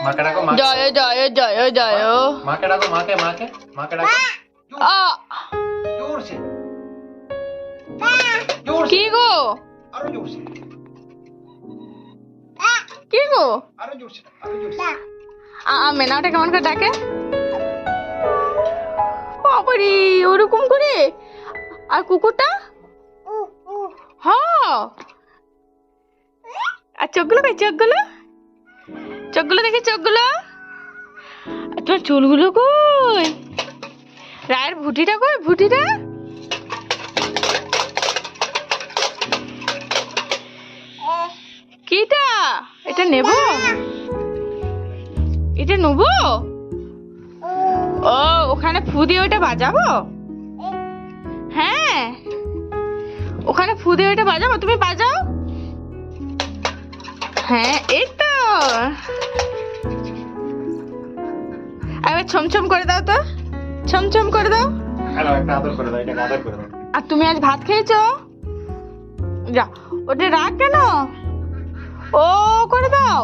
মাকে ডাকো, মা। জয় জয় জয় জয়। মাকে ডাকো, মাকে মাকে মাকে ডাকো। আ জোর সে, জোর সে, কি গো? আরো জোর সে, কি গো? আরো জোর সে, আরো জোর সে। মেনাটা কেমন করে ডাকে? বাবারে, ওরকম করে? আর কুকুরটা? হ্যাঁ। আর চোখগুলো কই? চোখগুলো, চোখগুলো দেখি, চোখগুলো। আর তোমার চুলগুলো কই? রায়ের ভুটিটা কই? ভুটিটা কিটা? এটা নেব? এটা নেব? ও, ওখানে ফু দিয়ে ওইটা বাজাবো? হ্যাঁ, ওখানে ফু দিয়ে ওইটা বাজাবো, তুমি বাজাও। হ্যাঁ, এই তো। এবার ছমছম করে দাও তো, ছমছম করে দাও। হ্যালো, একটা আদর করে দাও, এটাকে আদর করে দাও। আর তুমি আজ ভাত খেয়েছো? যা, ওটা রাখ কেন? ও করে দাও।